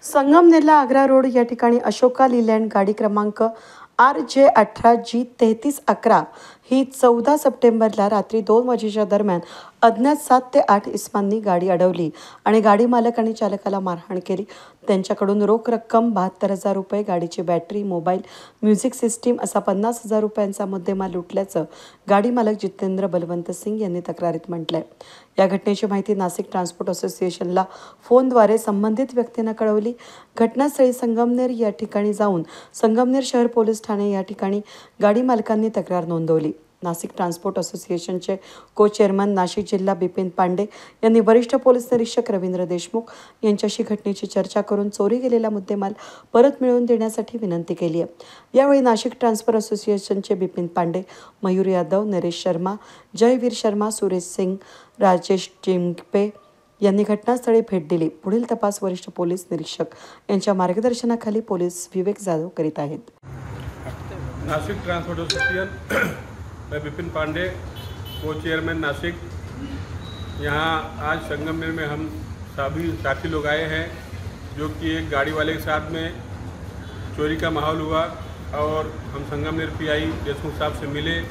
संगमनेरला Agra road या ठिकाणी Ashoka Leyland गाडी क्रमांक RJ18G3311 ही 14 सप्टेंबरला रात्री 2 वाजेच्या दरम्यान अज्ञात 7 ते 8 इसमांनी गाडी अडवली आणि गाडी मालक आणि चालकाला मारहाण केली। त्यांच्याकडून रोख रक्कम 72,000 रुपये, गाडीची बॅटरी, मोबाईल, म्युझिक सिस्टीम असा 50,000 रुपयांचा मुद्देमाल लुटल्याचं गाडी मालक जितेंद्र बलवंत सिंग यांनी तक्रारीत म्हटलंय। या घटनेची माहिती नाशिक ट्रान्सपोर्ट असोसिएशनला फोनद्वारे संबंधित व्यक्तीने कळवली। घटनास्थळी संगमनेर या ठिकाणी जाऊन संगमनेर शहर पोलीस ठाणे या ठिकाणी गाडी मालकांनी तक्रार नोंदवली। नाशिक ट्रान्सपोर्ट असोसिएशनचे को चेअरमन नाशिक जिल्हा बिपिन पांडे यांनी वरिष्ठ पोलीस निरीक्षक रवींद्र देशमुख यांच्याशी घटनेची चर्चा करून चोरी गेलेला मुद्देमाल परत मिळवून देण्यासाठी विनंती केली आहे। यावेळी नाशिक ट्रान्सपोर्ट असोसिएशनचे बिपिन पांडे, मयूर यादव, नरेश शर्मा, जयवीर शर्मा, सुरेश सिंग, राजेश जिंगपे यांनी घटनास्थळी भेट दिली। पुढील तपास वरिष्ठ पोलीस निरीक्षक यांच्या मार्गदर्शनाखाली पोलीस विवेक जाधव करीत आहेत। नासिक ट्रांसपोर्ट एसोसिएशन, मैं बिपिन पांडे, को चेयरमैन नासिक। यहाँ आज संगमनेर में हम सभी साथी लोग आए हैं, जो कि एक गाड़ी वाले के साथ में चोरी का माहौल हुआ और हम संगमनेर पीआई देशमुख साहब से मिले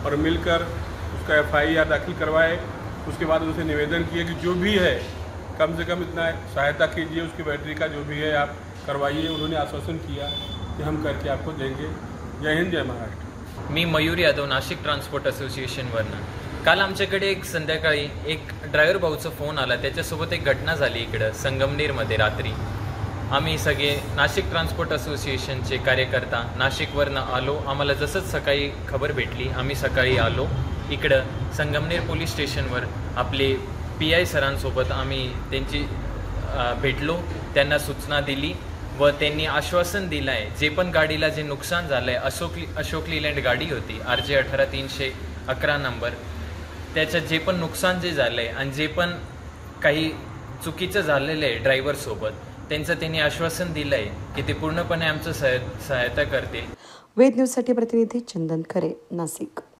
और मिलकर उसका FIR दाखिल करवाए। उसके बाद उनसे निवेदन किए कि जो भी है कम से कम इतना सहायता कीजिए, उसकी बैटरी का जो भी है आप करवाइए। उन्होंने आश्वासन किया कि हम करके आपको देंगे। जय हिंद, जय महाराष्ट्र। मी मयूर यादव, नाशिक ट्रान्सपोर्ट असोसिएशनवरनं। काल आमच्याकडे एक संध्याकाळी एक ड्रायव्हर भाऊचा फोन आला, त्याच्यासोबत एक घटना झाली इकडं संगमनेरमध्ये रात्री। आम्ही सगळे नाशिक ट्रान्सपोर्ट असोसिएशनचे कार्यकर्ता नाशिकवरनं आलो। आम्हाला जसंच सकाळी खबर भेटली, आम्ही सकाळी आलो इकडं संगमनेर पोलीस स्टेशनवर। आपले PI सरांसोबत आम्ही त्यांची भेटलो, त्यांना सूचना दिली व त्यांनी आश्वासन दिलं आहे जे पण गाडीला जे नुकसान झालं आहे, अशोक लीलँड गाडी होती RJ18 नंबर, त्याच्यात जे पण नुकसान जे झालं आहे आणि जे पण काही चुकीचं झालेलं आहे ड्रायव्हरसोबत, त्यांचं त्यांनी आश्वासन दिलं आहे की ते पूर्णपणे आमचं सहायता करतील। वेद न्यूजसाठी प्रतिनिधी चंदन खरे, नाशिक।